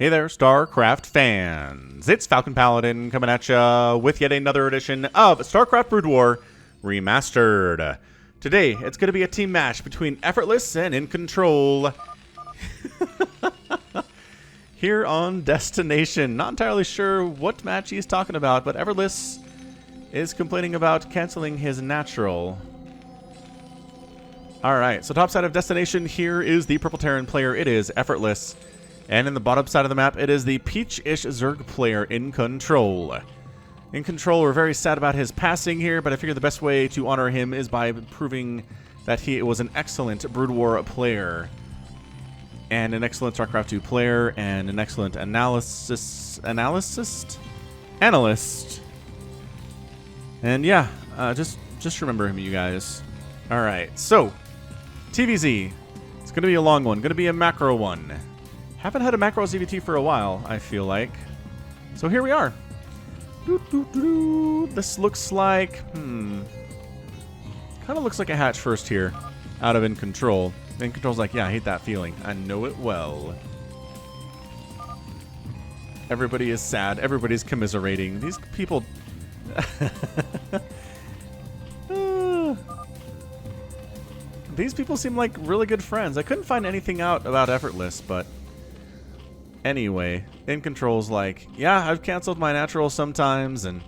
Hey there, StarCraft fans! It's Falcon Paladin coming at ya with yet another edition of StarCraft Brood War Remastered. Today, it's going to be a team match between Effortless and InControl here on Destination. Not entirely sure what match he's talking about, but Effortless is complaining about canceling his natural. Alright, so top side of Destination, here is the Purple Terran player. It is Effortless. And in the bottom side of the map, it is the Peach-ish Zerg player, InControl. InControl, we're very sad about his passing here, but I figure the best way to honor him is by proving that he was an excellent Brood War player, and an excellent StarCraft 2 player, and an excellent analyst. And yeah, just remember him, you guys. All right, so TVZ. It's going to be a long one. Going to be a macro one. Haven't had a macro ZVT for a while, I feel like. So here we are. This looks like, kind of looks like a hatch first here, out of InControl. InControl's like, yeah, I hate that feeling. I know it well. Everybody is sad. Everybody's commiserating. These people... These people seem like really good friends. I couldn't find anything out about Effortless, but... Anyway, InControl's like, yeah, I've canceled my natural sometimes and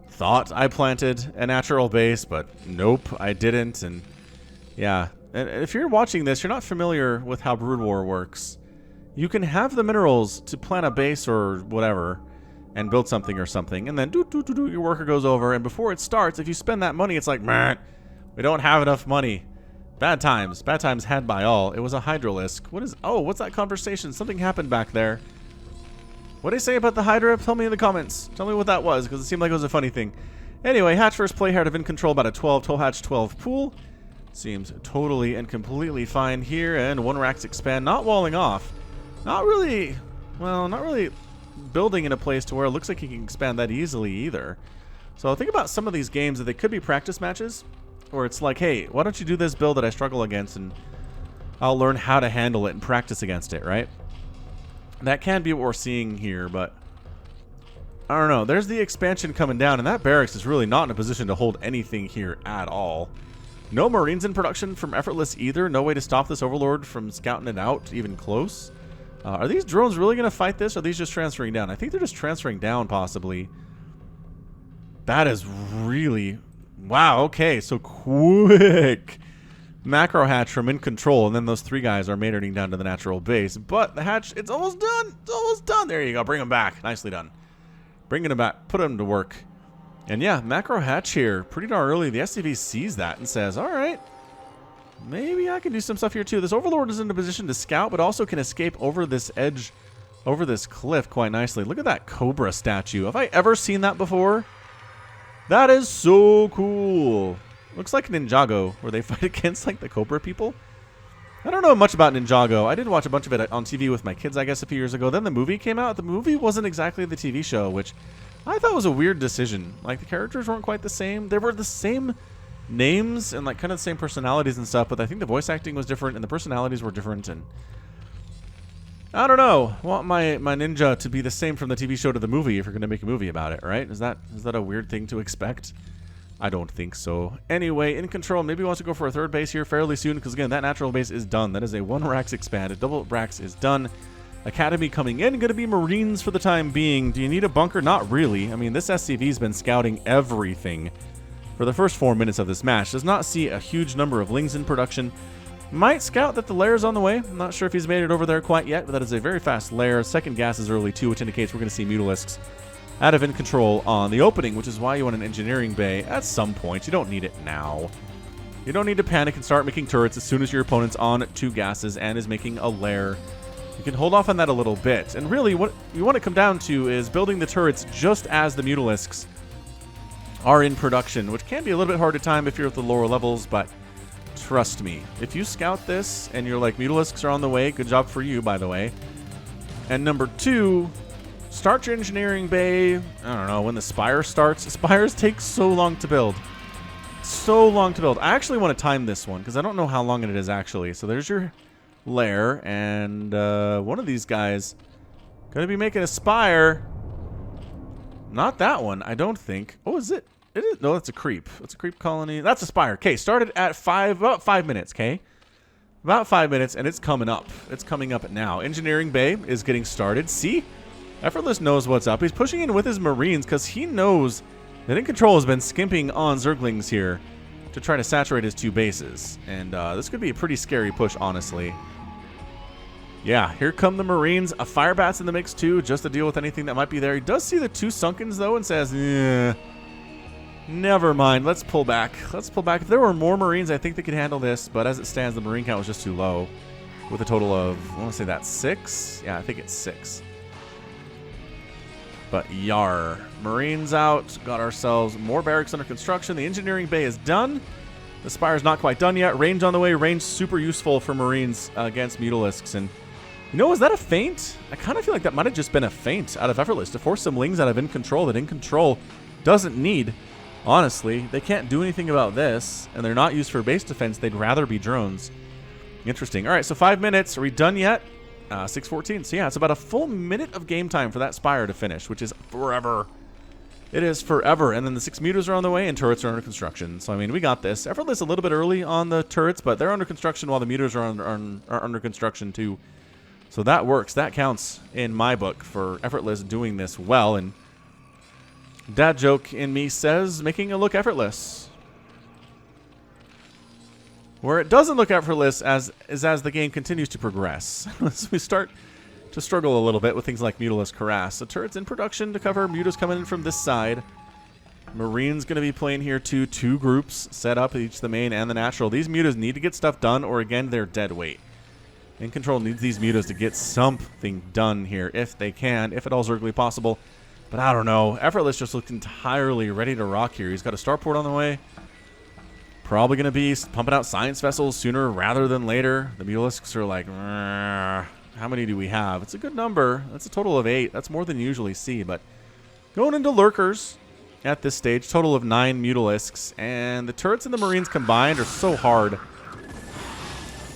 thought I planted a natural base, but nope, I didn't. And yeah, and if you're watching this, you're not familiar with how Brood War works. You can have the minerals to plant a base or whatever and build something or something, and then your worker goes over, and before it starts, if you spend that money, it's like, man, we don't have enough money. Bad times had by all. It was a Hydralisk. What's that conversation? Something happened back there. What did they say about the Hydra? Tell me in the comments. Tell me what that was, because it seemed like it was a funny thing. Anyway, hatch first play here out of InControl, about a 12 hatch 12 pool. Seems totally and completely fine here, and one racks expand, not walling off. Not really building in a place to where it looks like he can expand that easily either. So think about some of these games that they could be practice matches, or it's like, hey, why don't you do this build that I struggle against and I'll learn how to handle it and practice against it, right? That can be what we're seeing here, but I don't know. There's the expansion coming down, and that barracks is really not in a position to hold anything here at all. No Marines in production from Effortless either. No way to stop this Overlord from scouting it out even close. Are these drones really going to fight this, or are these just transferring down? I think they're just transferring down, possibly. That is really... Wow, okay, so quick. Macro hatch from InControl, and then those three guys are majoring down to the natural base. But the hatch, it's almost done. It's almost done. There you go. Bring them back. Nicely done. Bringing them back. Put them to work. And yeah, macro hatch here. Pretty darn early. The SCV sees that and says, all right, maybe I can do some stuff here too. This Overlord is in a position to scout, but also can escape over this edge, over this cliff quite nicely. Look at that Cobra statue. Have I ever seen that before? That is so cool. Looks like Ninjago, where they fight against like the Cobra people. I don't know much about Ninjago. I did watch a bunch of it on TV with my kids, I guess, a few years ago. Then the movie came out. The movie wasn't exactly the TV show, which I thought was a weird decision. Like, the characters weren't quite the same. They were the same names and like kind of the same personalities and stuff, but I think the voice acting was different and the personalities were different, and I don't know. I want my ninja to be the same from the TV show to the movie if you're going to make a movie about it, right? Is that a weird thing to expect? I don't think so. Anyway, InControl maybe wants to go for a third base here fairly soon, because again, that natural base is done. That is a one racks expanded. Double racks is done. Academy coming in. Going to be Marines for the time being. Do you need a bunker? Not really. I mean, this SCV's been scouting everything for the first 4 minutes of this match. Does not see a huge number of Lings in production. Might scout that the lair's on the way. I'm not sure if he's made it over there quite yet, but that is a very fast lair. Second gas is early too, which indicates we're going to see Mutalisks out of InControl on the opening, which is why you want an engineering bay at some point. You don't need it now. You don't need to panic and start making turrets as soon as your opponent's on 2 gases and is making a lair. You can hold off on that a little bit. And really, what you want to come down to is building the turrets just as the Mutalisks are in production, which can be a little bit hard to time if you're at the lower levels, but trust me, if you scout this and you're like, Mutalisks are on the way, good job for you, by the way. And number 2, start your engineering bay, I don't know, when the Spire starts. Spires take so long to build. So long to build. I actually want to time this one, because I don't know how long it is actually. So there's your lair, and one of these guys Gonna be making a spire. Not that one, I don't think. Oh, is it? It is. No, that's a creep. That's a creep colony. That's a spire. Okay, started at about 5 minutes, okay? About 5 minutes, and it's coming up. It's coming up now. Engineering Bay is getting started. See? Effortless knows what's up. He's pushing in with his Marines because he knows that InControl has been skimping on Zerglings here to try to saturate his 2 bases. And this could be a pretty scary push, honestly. Yeah, here come the Marines. A Firebat's in the mix, too, just to deal with anything that might be there. He does see the 2 Sunkens, though, and says, never mind. Let's pull back. Let's pull back. If there were more Marines, I think they could handle this. But as it stands, the Marine count was just too low. With a total of, I want to say that's 6. Yeah, I think it's 6. But yar. Marines out. Got ourselves more barracks under construction. The engineering bay is done. The spire's not quite done yet. Range on the way. Range super useful for Marines against Mutalisks. And, you know, was that a feint? I kind of feel like that might have just been a feint out of Effortless to force some Lings out of InControl that InControl doesn't need. Honestly, they can't do anything about this, and they're not used for base defense. They'd rather be drones. Interesting. All right, so 5 minutes. Are we done yet? 6:14. So, yeah, it's about a full minute of game time for that spire to finish, which is forever. It is forever. And then the 6 mutas are on the way, and turrets are under construction. So, I mean, we got this. Effortless a little bit early on the turrets, but they're under construction while the mutas are under construction, too. So that works. That counts in my book for Effortless doing this well. And dad joke in me says making it look effortless. Where it doesn't look effortless as the game continues to progress. As we start to struggle a little bit with things like Mutalisk harass. So turrets in production to cover. Mutas coming in from this side. Marines going to be playing here too. 2 groups set up, each the main and the natural. These mutas need to get stuff done, or again, they're dead weight. InControl needs these mutas to get something done here, if they can, if at all Zergly possible. But I don't know. Effortless just looked entirely ready to rock here. He's got a starport on the way. Probably going to be pumping out science vessels sooner rather than later. The Mutalisks are like, how many do we have? It's a good number. That's a total of 8. That's more than you usually see. But going into lurkers at this stage, total of 9 Mutalisks. And the turrets and the Marines combined are so hard.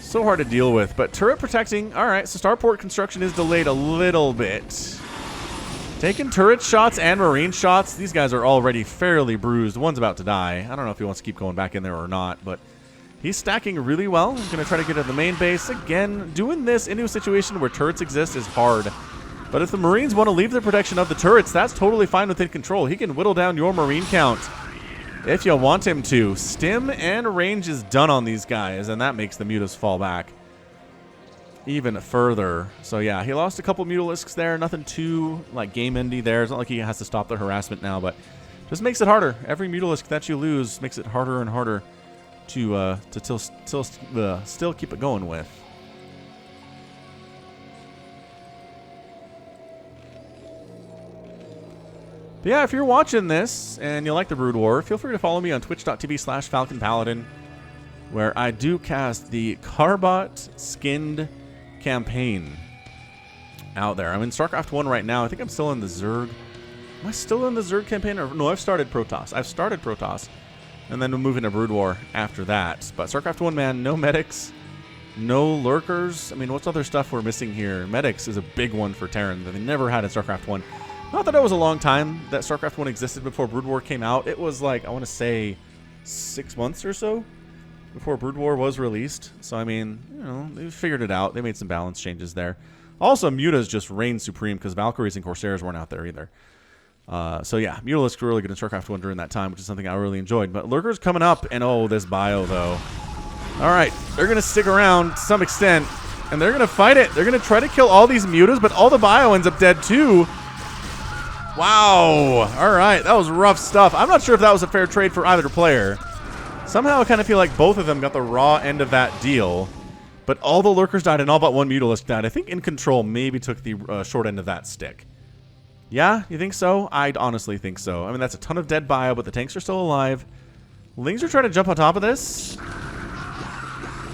So hard to deal with. But turret protecting, all right, so starport construction is delayed a little bit. Taking turret shots and Marine shots. These guys are already fairly bruised. One's about to die. I don't know if he wants to keep going back in there or not, but he's stacking really well. He's going to try to get to the main base. Again, doing this into a situation where turrets exist is hard. But if the Marines want to leave the protection of the turrets, that's totally fine within control. He can whittle down your Marine count if you want him to. Stim and range is done on these guys, and that makes the mutas fall back even further. So yeah, he lost a couple Mutalisks there. Nothing too like game-endy there. It's not like he has to stop the harassment now, but just makes it harder. Every Mutalisk that you lose makes it harder and harder to still keep it going with. But yeah, if you're watching this and you like the Brood War, feel free to follow me on twitch.tv/FalconPaladin, where I do cast the Carbot skinned campaign out there. I'm in StarCraft 1 right now. I think I'm still in the Zerg. Am I still in the Zerg campaign? Or, no, I've started Protoss. And then we'll move into Brood War after that. But StarCraft 1, man, no medics, no lurkers. I mean, what's other stuff we're missing here? Medics is a big one for Terran that they never had in StarCraft 1. Not that it was a long time that StarCraft 1 existed before Brood War came out. It was like, I want to say 6 months or so before Brood War was released. So, I mean, you know, they figured it out. They made some balance changes there. Also, Mutas just reigned supreme because Valkyries and Corsairs weren't out there either. So, yeah, Mutalisk were really good in StarCraft 1 during that time, which is something I really enjoyed. But Lurkers coming up, and oh, this bio, though. All right, they're going to stick around to some extent, and they're going to fight it. They're going to try to kill all these Mutas, but all the bio ends up dead, too. Wow. All right, that was rough stuff. I'm not sure if that was a fair trade for either player. Somehow I kind of feel like both of them got the raw end of that deal, but all the Lurkers died and all but one Mutalisk died. I think InControl maybe took the short end of that stick. Yeah, you think so? I'd honestly think so. I mean, that's a ton of dead bio, but the tanks are still alive. Lings are trying to jump on top of this,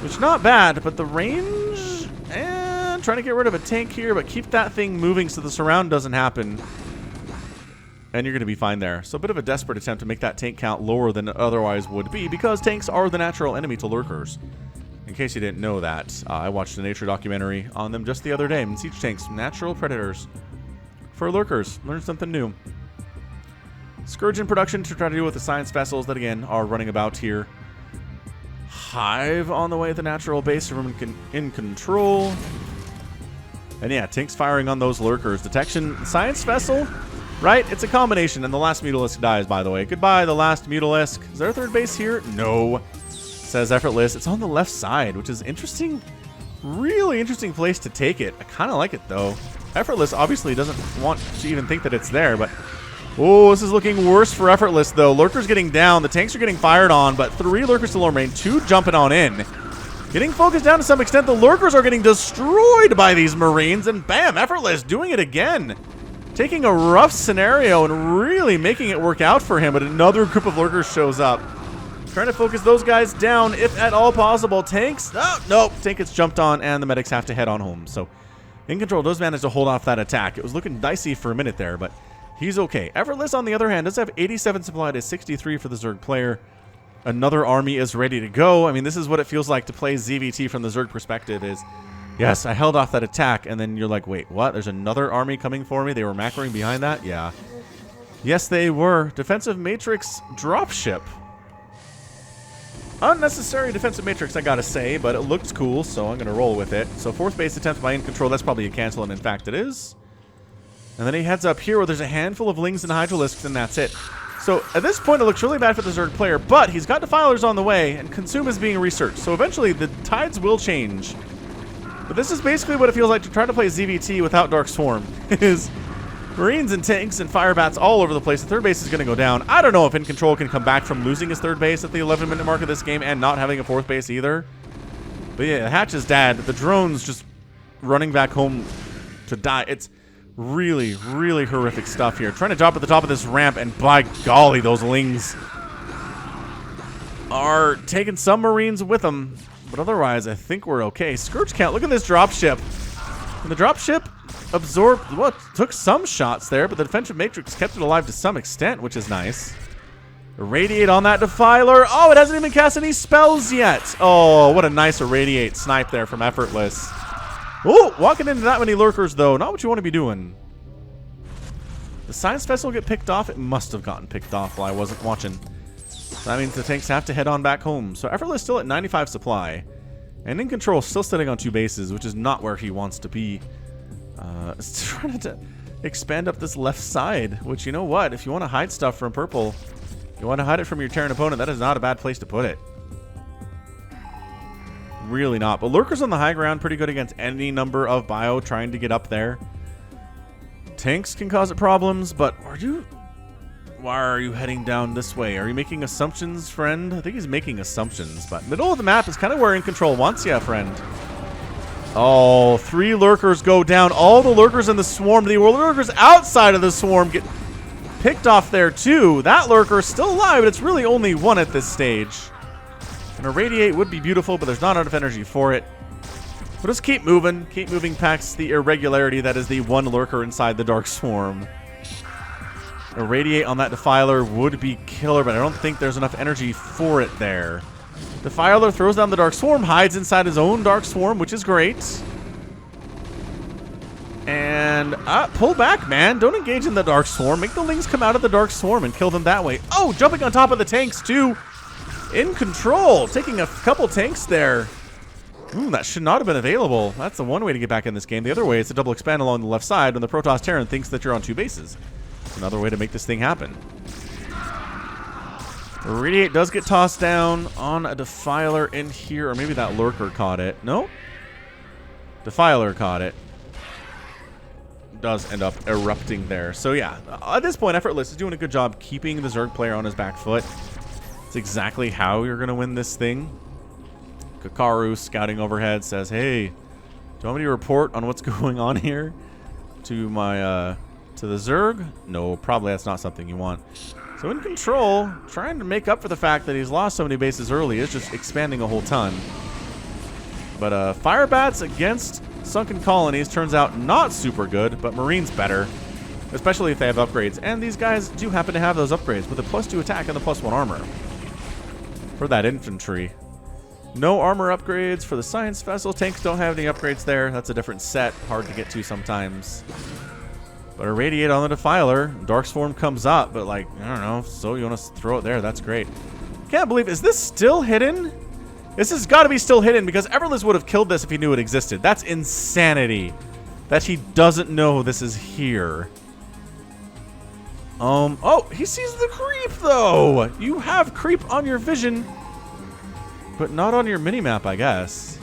which not bad, but the range, and trying to get rid of a tank here, but keep that thing moving so the surround doesn't happen. And you're going to be fine there. So a bit of a desperate attempt to make that tank count lower than it otherwise would be, because tanks are the natural enemy to lurkers. In case you didn't know that, I watched a nature documentary on them just the other day. Siege tanks, natural predators for lurkers. Learn something new. Scourge in production to try to deal with the science vessels that, again, are running about here. Hive on the way at the natural base from InControl. And yeah, tanks firing on those lurkers. Detection, science vessel, right? It's a combination, and the last Mutalisk dies, by the way. Goodbye, the last Mutalisk. Is there a third base here? No. Says Effortless. It's on the left side, which is interesting. Really interesting place to take it. I kind of like it, though. Effortless obviously doesn't want to even think that it's there, but... Oh, this is looking worse for Effortless, though. Lurkers getting down. The tanks are getting fired on, but 3 lurkers still remain. 2 jumping on in. Getting focused down to some extent. The lurkers are getting destroyed by these Marines, and bam, Effortless doing it again. Taking a rough scenario and really making it work out for him, but another group of lurkers shows up. Trying to focus those guys down, if at all possible. Tanks? Oh, nope. Tank gets jumped on, and the medics have to head on home. So, InControl does manage to hold off that attack. It was looking dicey for a minute there, but he's okay. Effortless, on the other hand, does have 87 supply to 63 for the Zerg player. Another army is ready to go. I mean, this is what it feels like to play ZVT from the Zerg perspective is, yes, I held off that attack, and then you're like, wait, what? There's another army coming for me? They were macroing behind that? Yeah. Yes, they were. Defensive Matrix dropship. Unnecessary defensive matrix, I gotta say, but it looks cool, so I'm gonna roll with it. So 4th base attempt by InControl, that's probably a cancel, and in fact it is. And then he heads up here where there's a handful of Lings and Hydralisks, and that's it. So at this point it looks really bad for the Zerg player, but he's got Defilers on the way, and Consume is being researched. So eventually the tides will change. But this is basically what it feels like to try to play ZVT without Dark Swarm. Is Marines and tanks and fire bats all over the place. The 3rd base is going to go down. I don't know if InControl can come back from losing his 3rd base at the 11-minute mark of this game and not having a 4th base either. But yeah, Hatch is dead. The drone's just running back home to die. It's really, really horrific stuff here. Trying to drop at the top of this ramp, and by golly, those Lings are taking some Marines with them. But otherwise, I think we're okay. Scourge count. Look at this dropship. And the dropship absorbed, well, took some shots there, but the defensive matrix kept it alive to some extent, which is nice. Irradiate on that Defiler. Oh, it hasn't even cast any spells yet. Oh, what a nice Irradiate snipe there from Effortless. Oh, walking into that many lurkers, though. Not what you want to be doing. The science vessel get picked off? It must have gotten picked off while I wasn't watching. That means the tanks have to head on back home. So Effortless still at 95 supply. And InControl still sitting on 2 bases, which is not where he wants to be. It's trying to expand up this left side, which, you know what? If you want to hide stuff from purple, you want to hide it from your Terran opponent, that is not a bad place to put it. Really not. But lurkers on the high ground, pretty good against any number of bio trying to get up there. Tanks can cause it problems, but why are you heading down this way? Are you making assumptions, friend? I think he's making assumptions, but middle of the map is kind of where InControl wants you, friend. Oh, 3 lurkers go down. All the lurkers in the swarm, the lurkers outside of the swarm get picked off there too. That lurker is still alive, but it's really only 1 at this stage. And Irradiate would be beautiful, but there's not enough energy for it. We'll just keep moving past the irregularity that is the 1 lurker inside the Dark Swarm. Irradiate on that Defiler would be killer, but I don't think there's enough energy for it there. Defiler throws down the Dark Swarm, hides inside his own Dark Swarm, which is great. And pull back, man. Don't engage in the Dark Swarm. Make the Lings come out of the Dark Swarm and kill them that way. Oh, jumping on top of the tanks, too. InControl, taking a couple tanks there. That should not have been available. That's the one way to get back in this game. The other way is to double expand along the left side when the Protoss Terran thinks that you're on 2 bases. It's another way to make this thing happen. Irradiate does get tossed down on a Defiler in here, or maybe that lurker caught it. No? Defiler caught it. Does end up erupting there. So yeah, at this point, Effortless is doing a good job keeping the Zerg player on his back foot. It's exactly how you're going to win this thing. Kakaru, scouting overhead, says, hey, do you want me to report on what's going on here to my, to the Zerg? No, probably that's not something you want. So InControl, trying to make up for the fact that he's lost so many bases early, is just expanding a whole ton. But Fire Bats against Sunken Colonies turns out not super good, but Marines better, especially if they have upgrades. And these guys do happen to have those upgrades with a +2 attack and the +1 armor for that infantry. No armor upgrades for the Science Vessel. Tanks don't have any upgrades there. That's a different set. Hard to get to sometimes. But irradiate on the Defiler. Darkstorm comes up, but like, I don't know. So you want to throw it there. That's great. Can't believe, is this still hidden? This has got to be still hidden because Effortless would have killed this if he knew it existed. That's insanity. That he doesn't know this is here. Oh, he sees the creep though. You have creep on your vision, but not on your minimap, I guess.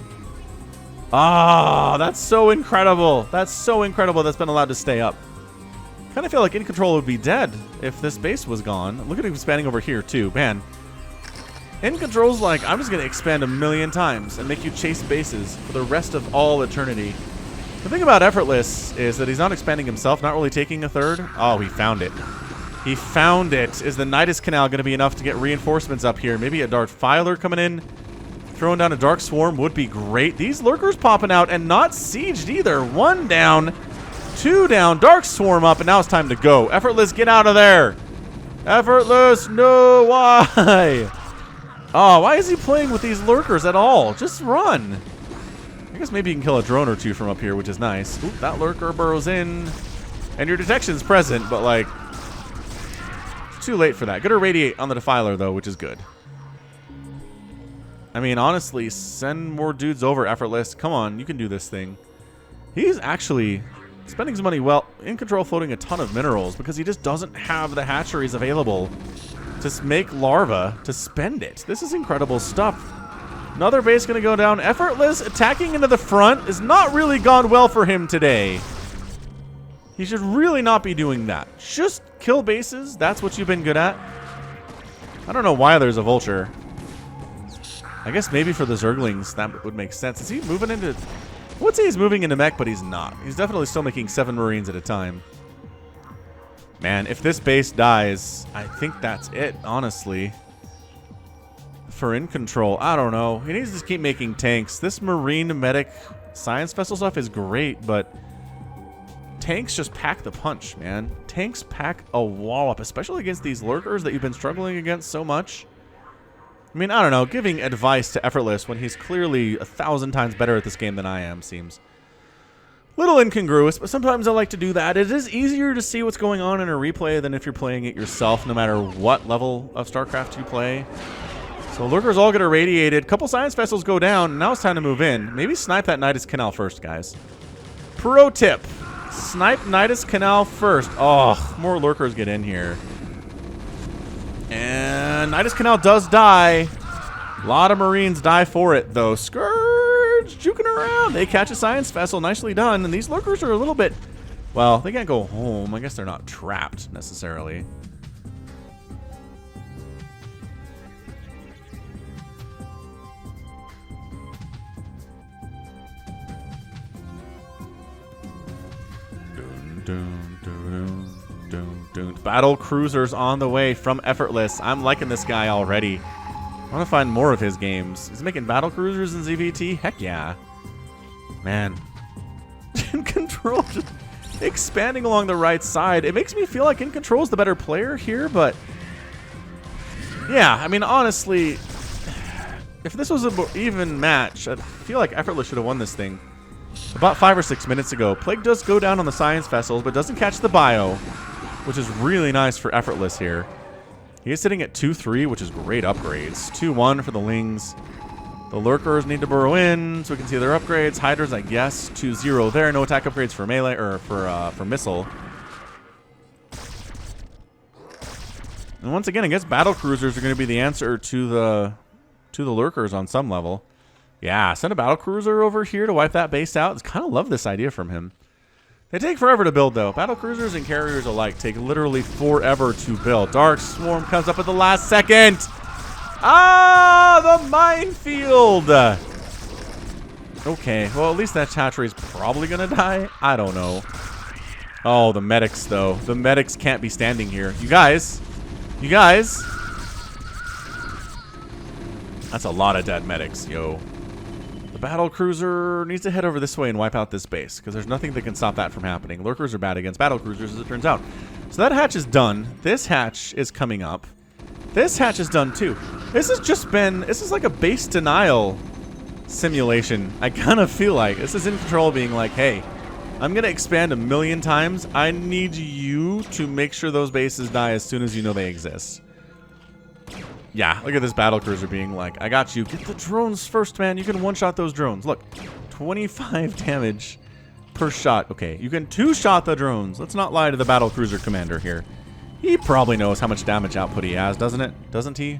Ah, that's so incredible. That's so incredible that's been allowed to stay up. Kind of feel like InControl would be dead if this base was gone. Look at him expanding over here too, man. InControl's like, I'm just going to expand 1,000,000 times and make you chase bases for the rest of all eternity. The thing about Effortless is that he's not expanding himself, not really taking a third. Oh, he found it. He found it. Is the Nidus Canal going to be enough to get reinforcements up here? Maybe a Defiler coming in. Throwing down a Dark Swarm would be great. These lurkers popping out and not sieged either. 1 down, 2 down, Dark Swarm up, and now it's time to go. Effortless, get out of there. Effortless, no, why? Oh, why is he playing with these lurkers at all? Just run. I guess maybe you can kill a drone or two from up here, which is nice. Oop, that lurker burrows in. And your detection's present, but like, it's too late for that. Good irradiate on the Defiler, though, which is good. I mean, honestly, send more dudes over, Effortless. Come on, you can do this thing. He's actually spending his money well. InControl floating a ton of minerals because he just doesn't have the hatcheries available to make larva to spend it. This is incredible stuff. Another base going to go down. Effortless attacking into the front has not really gone well for him today. He should really not be doing that. Just kill bases. That's what you've been good at. I don't know why there's a vulture. I guess maybe for the Zerglings that would make sense. Is he moving into... I would say he's moving into mech, but he's not. He's definitely still making 7 Marines at a time. Man, if this base dies, I think that's it, honestly. For InControl, I don't know. He needs to keep making tanks. This Marine Medic Science Vessel stuff is great, but tanks just pack the punch, man. Tanks pack a wallop, especially against these lurkers that you've been struggling against so much. I mean, I don't know. Giving advice to Effortless when he's clearly 1,000 times better at this game than I am seems a little incongruous, but sometimes I like to do that. It is easier to see what's going on in a replay than if you're playing it yourself, no matter what level of StarCraft you play. So lurkers all get irradiated. Couple science vessels go down. Now it's time to move in. Maybe snipe that Nidus Canal first, guys. Pro tip. Snipe Nidus Canal first. Oh, more lurkers get in here. And Nidus Canal does die. A lot of Marines die for it, though. Scourge juking around. They catch a science vessel. Nicely done. And these lurkers are a little bit... Well, they can't go home. I guess they're not trapped, necessarily. Battle cruisers on the way from Effortless. I'm liking this guy already. I want to find more of his games. He's making battle cruisers in ZVT? Heck yeah. Man. InControl just expanding along the right side. It makes me feel like InControl is the better player here, but... Yeah, I mean, honestly, if this was an even match, I feel like Effortless should have won this thing. About 5 or 6 minutes ago. Plague does go down on the science vessels, but doesn't catch the bio, which is really nice for Effortless here. He is sitting at 2-3, which is great upgrades. 2-1 for the Lings. The Lurkers need to burrow in so we can see their upgrades. Hydras, I guess, 2-0 there. No attack upgrades for melee or for missile. And once again, I guess battle cruisers are going to be the answer to the Lurkers on some level. Yeah, send a battle cruiser over here to wipe that base out. I kind of love this idea from him. They take forever to build, though. Battle cruisers and carriers alike take literally forever to build. Dark Swarm comes up at the last second. Ah, the minefield. Okay, well, at least that hatchery's probably going to die. I don't know. Oh, the medics, though. The medics can't be standing here. You guys. That's a lot of dead medics, yo. The battle cruiser needs to head over this way and wipe out this base, because there's nothing that can stop that from happening. Lurkers are bad against battle cruisers, as it turns out. So that hatch is done. This hatch is coming up. This hatch is done, too. This is like a base denial simulation. I kind of feel like this is InControl being like, hey, I'm going to expand a million times. I need you to make sure those bases die as soon as you know they exist. Yeah, look at this battle cruiser being like, I got you. Get the drones first, man. You can one-shot those drones. Look, 25 damage per shot. Okay, you can two-shot the drones. Let's not lie to the battle cruiser commander here. He probably knows how much damage output he has, doesn't it? Doesn't he?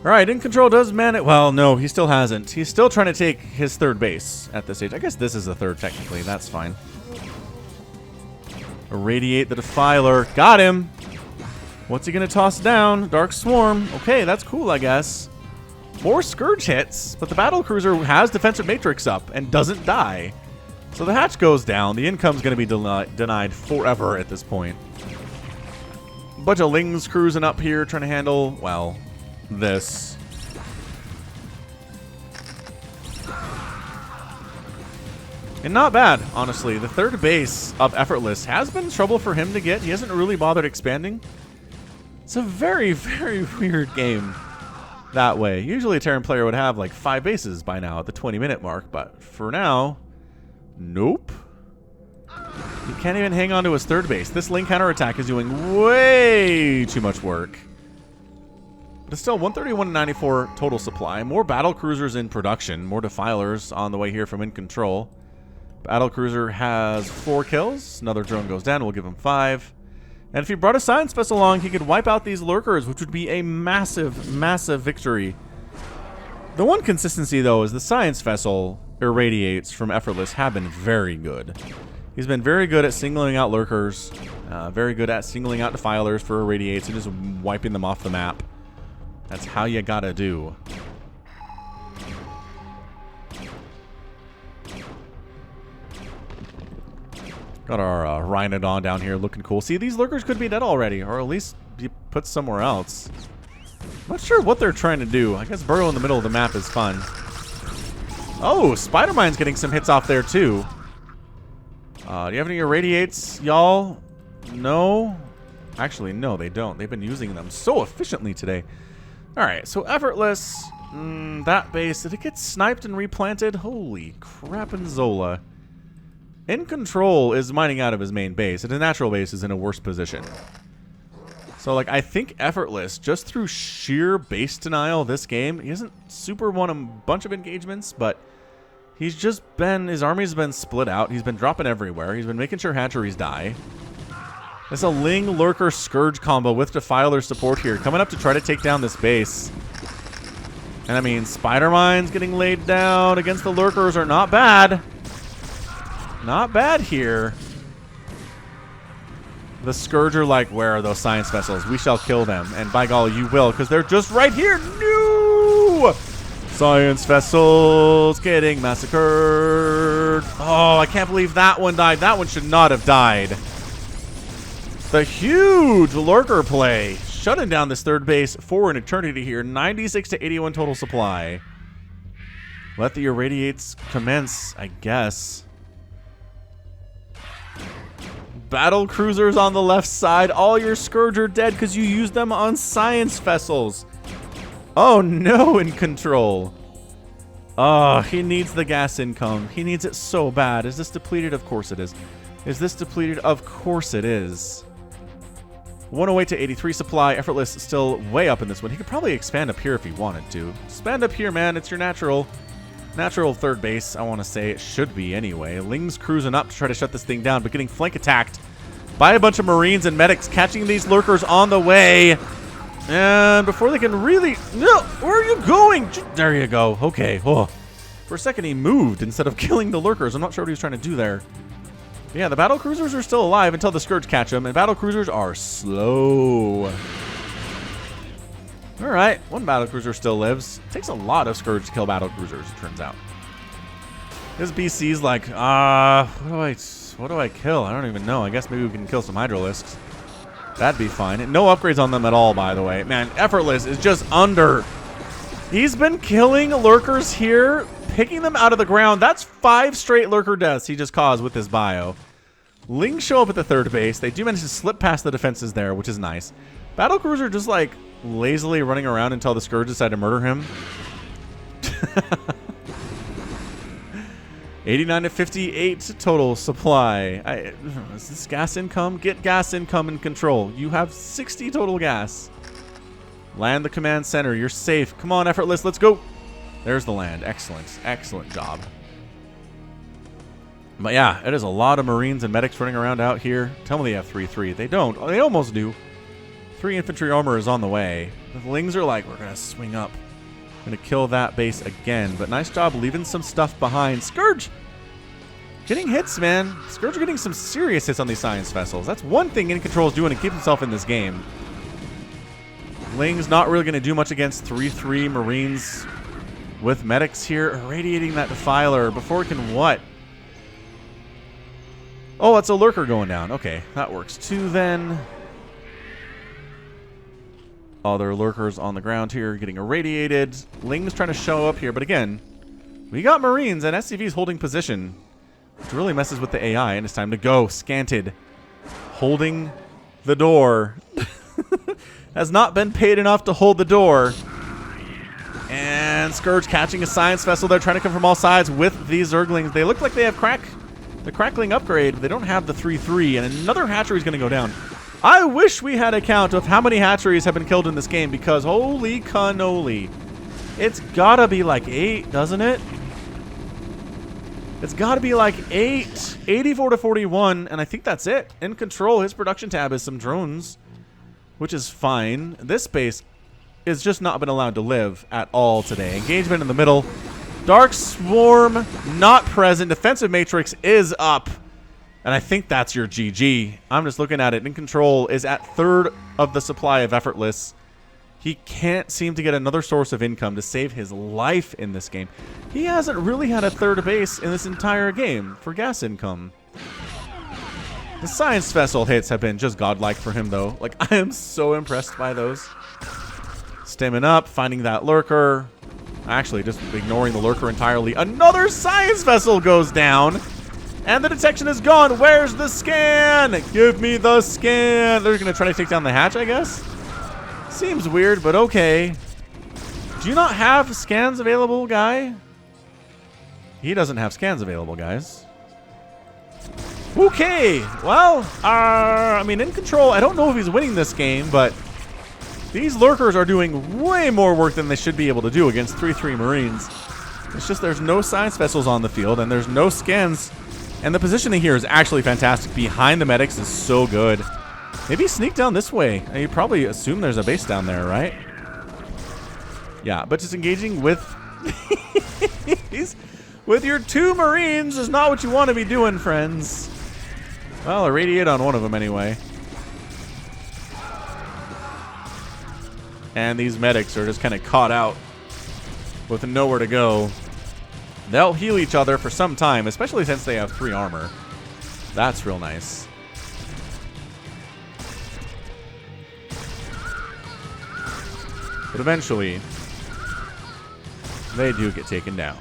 Alright, InControl does man it. Well, no, he still hasn't. He's still trying to take his third base at this stage. I guess this is the third, technically. That's fine. Irradiate the Defiler. Got him! What's he going to toss down? Dark Swarm. Okay, that's cool, I guess. More Scourge hits, but the Battle Cruiser has Defensive Matrix up and doesn't die. So the hatch goes down. The income's going to be denied forever at this point. Bunch of Lings cruising up here trying to handle, well, this. And not bad, honestly. The third base of Effortless has been trouble for him to get. He hasn't really bothered expanding. It's a very, very weird game that way. Usually a Terran player would have like 5 bases by now at the 20-minute mark, but for now, nope. He can't even hang on to his third base. This Ling counterattack is doing way too much work. But it's still 131.94 total supply. More battle cruisers in production. More Defilers on the way here from InControl. Battle cruiser has 4 kills. Another drone goes down. We'll give him 5. And if he brought a science vessel along, he could wipe out these lurkers, which would be a massive, massive victory. The one consistency, though, is the science vessel irradiates from Effortless have been very good. He's been very good at singling out lurkers, very good at singling out Defilers for irradiates and just wiping them off the map. That's how you gotta do. Got our Rhinodon down here looking cool. See, these lurkers could be dead already, or at least be put somewhere else. Not sure what they're trying to do. I guess burrow in the middle of the map is fun. Oh, Spider-Mine's getting some hits off there, too. Do you have any irradiates, y'all? No? Actually, no, they don't. They've been using them so efficiently today. Alright, so Effortless. That base, did it get sniped and replanted? Holy crap and Zola. InControl is mining out of his main base, and his natural base is in a worse position. So, like, I think Effortless, just through sheer base denial this game, he hasn't super won a bunch of engagements, but he's just been, his army's been split out. He's been dropping everywhere. He's been making sure hatcheries die. It's a Ling Lurker Scourge combo with Defiler support here, coming up to try to take down this base. And I mean, Spider-Mine's getting laid down against the Lurkers are not bad. Not bad here. The Scourge are like, where are those science vessels? We shall kill them. And by golly, you will, because they're just right here. No! Science vessels getting massacred. Oh, I can't believe that one died. That one should not have died. The huge lurker play. Shutting down this third base for an eternity here. 96 to 81 total supply. Let the irradiates commence, I guess. Battle cruisers on the left side. All your Scourge are dead because you used them on science vessels. Oh no, InControl. Oh, he needs the gas income. He needs it so bad. Is this depleted? Of course it is. Is this depleted? Of course it is. 108 to 83 supply. Effortless still way up in this one. He could probably expand up here if he wanted to. Expand up here, man. It's your natural third base, I want to say. It should be anyway. Ling's cruising up to try to shut this thing down, but getting flank attacked by a bunch of Marines and medics, catching these lurkers on the way. And before they can really... No! Where are you going? There you go. Okay. Oh. For a second, he moved instead of killing the lurkers. I'm not sure what he was trying to do there. Yeah, the battle cruisers are still alive until the Scourge catch them, and battle cruisers are slow. Alright, one battle cruiser still lives. It takes a lot of Scourge to kill battle cruisers, it turns out. This BC's like, what do I kill? I don't even know. I guess maybe we can kill some Hydralisks. That'd be fine. And no upgrades on them at all, by the way. Man, Effortless is just under. He's been killing lurkers here, picking them out of the ground. That's 5 straight lurker deaths he just caused with his bio. Lings show up at the third base. They do manage to slip past the defenses there, which is nice. Battlecruiser just like lazily running around until the Scourge decide to murder him. 89 to 58 total supply. Is this gas income? Get gas income in control. You have 60 total gas. Land the command center. You're safe. Come on, Effortless. Let's go. There's the land. Excellent. Excellent job. But yeah, it is a lot of Marines and medics running around out here. Tell me they have 3-3. They don't. They almost do. 3 infantry armor is on the way. The Lings are like, we're going to swing up. Going to kill that base again. But nice job leaving some stuff behind. Scourge! Getting hits, man. Scourge are getting some serious hits on these science vessels. That's one thing InControl is doing to keep himself in this game. Ling's not really going to do much against 3-3 Marines with medics here. Irradiating that Defiler before it can what? Oh, it's a lurker going down. Okay, that works too then. Other lurkers on the ground here getting irradiated. Ling's trying to show up here, but again, we got Marines and SCV's holding position, which really messes with the AI, and it's time to go. Scanted. Holding the door. Has not been paid enough to hold the door. And Scourge catching a science vessel. They're trying to come from all sides with these Zerglings. They look like they have the crackling upgrade, but they don't have the 3-3, and another hatchery is going to go down. I wish we had a count of how many hatcheries have been killed in this game, because holy cannoli. It's gotta be like 8, doesn't it? It's gotta be like 8. 84 to 41, and I think that's it. InControl, his production tab is some drones, which is fine. This base is just not been allowed to live at all today. Engagement in the middle. Dark Swarm not present. Defensive Matrix is up. And I think that's your GG. I'm just looking at it. InControl is at 3rd of the supply of Effortless. He can't seem to get another source of income to save his life in this game. He hasn't really had a 3rd base in this entire game for gas income. The science vessel hits have been just godlike for him, though. Like, I am so impressed by those. Stemming up, finding that lurker. Actually, just ignoring the lurker entirely. Another science vessel goes down. And the detection is gone. Where's the scan? Give me the scan. They're going to try to take down the hatch, I guess. Seems weird, but okay. Do you not have scans available, guy? He doesn't have scans available, guys. Okay. Well, I mean, InControl, I don't know if he's winning this game, but these lurkers are doing way more work than they should be able to do against 3-3 Marines. It's just there's no science vessels on the field, and there's no scans. And the positioning here is actually fantastic. Behind the medics is so good. Maybe sneak down this way. You probably assume there's a base down there, right? Yeah, but just engaging with with your 2 Marines is not what you want to be doing, friends. Well, irradiate on one of them anyway. And these medics are just kind of caught out with nowhere to go. They'll heal each other for some time, especially since they have 3 armor. That's real nice. But eventually, they do get taken down.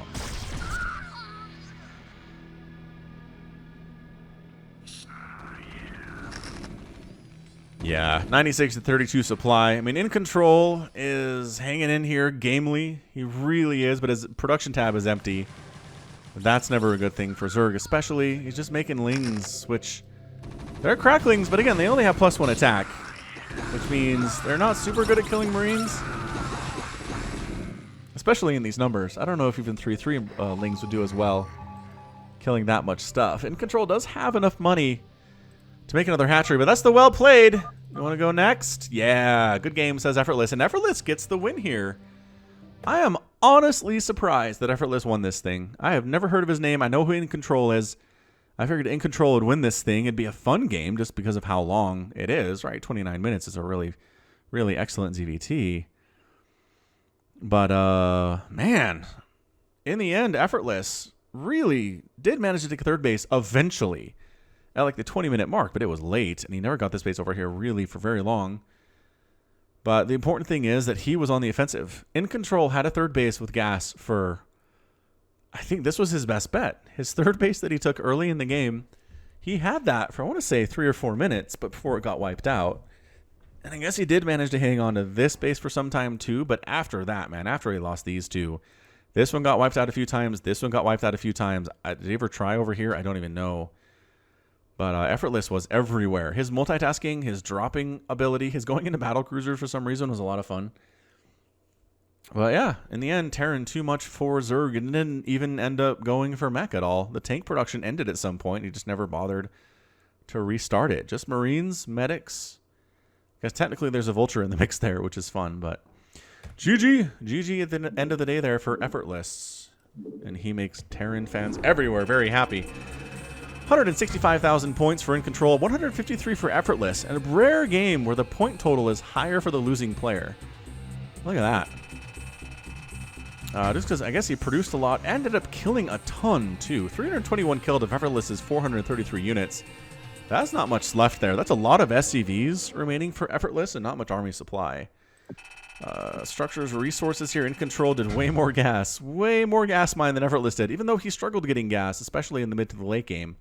Yeah, 96 to 32 supply. I mean, InControl is hanging in here gamely. He really is, but his production tab is empty. That's never a good thing for Zerg, especially. He's just making Lings, which they're cracklings, but again, they only have +1 attack, which means they're not super good at killing Marines, especially in these numbers. I don't know if even 3-3 Lings would do as well, killing that much stuff. InControl does have enough money to make another hatchery, but that's the well played. You want to go next? Yeah, good game, says Effortless, and Effortless gets the win here. I am honestly surprised that Effortless won this thing. I have never heard of his name. I know who InControl is. I figured InControl would win this thing. It'd be a fun game just because of how long it is, right? 29 minutes is a really, really excellent ZVT. But, man, in the end, Effortless really did manage to take 3rd base eventually at like the 20-minute mark, but it was late, and he never got this base over here really for very long. But the important thing is that he was on the offensive. InControl had a 3rd base with gas for, I think this was his best bet. His 3rd base that he took early in the game, he had that for, I want to say, 3 or 4 minutes, but before it got wiped out. And I guess he did manage to hang on to this base for some time too, but after that, man, after he lost these 2, This one got wiped out a few times. This one got wiped out a few times. Did he ever try over here? I don't even know. But Effortless was everywhere. His multitasking, his dropping ability, his going into battle cruisers for some reason was a lot of fun. But yeah, in the end, Terran too much for Zerg and didn't even end up going for mech at all. The tank production ended at some point. He just never bothered to restart it. Just Marines, medics. I guess technically there's a Vulture in the mix there, which is fun, but GG. GG at the end of the day there for Effortless. And he makes Terran fans everywhere very happy. 165,000 points for InControl, 153 for Effortless, and a rare game where the point total is higher for the losing player. Look at that. Just because I guess he produced a lot, ended up killing a ton too. 321 killed of Effortless's 433 units. That's not much left there. That's a lot of SCVs remaining for Effortless and not much army supply. Structures, resources here. InControl did way more gas mine than Effortless did, even though he struggled getting gas, especially in the mid to the late game.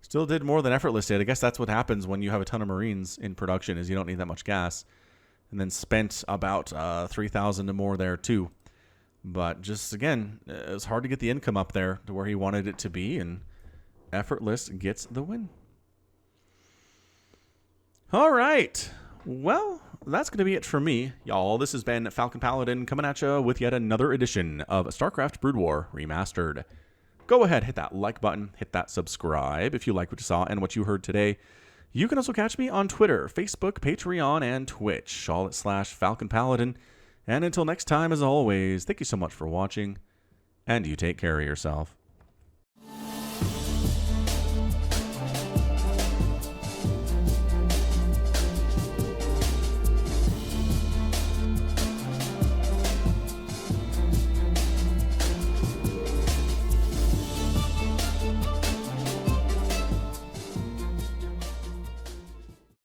Still did more than Effortless did. I guess that's what happens when you have a ton of Marines in production, is you don't need that much gas. And then spent about 3,000 and more there too. But just, again, it was hard to get the income up there to where he wanted it to be, and Effortless gets the win. All right. Well, that's going to be it for me, y'all. This has been Falcon Paladin coming at you with yet another edition of StarCraft Brood War Remastered. Go ahead, hit that like button, hit that subscribe if you like what you saw and what you heard today. You can also catch me on Twitter, Facebook, Patreon, and Twitch, all at /Falcon Paladin. And until next time, as always, thank you so much for watching, and you take care of yourself.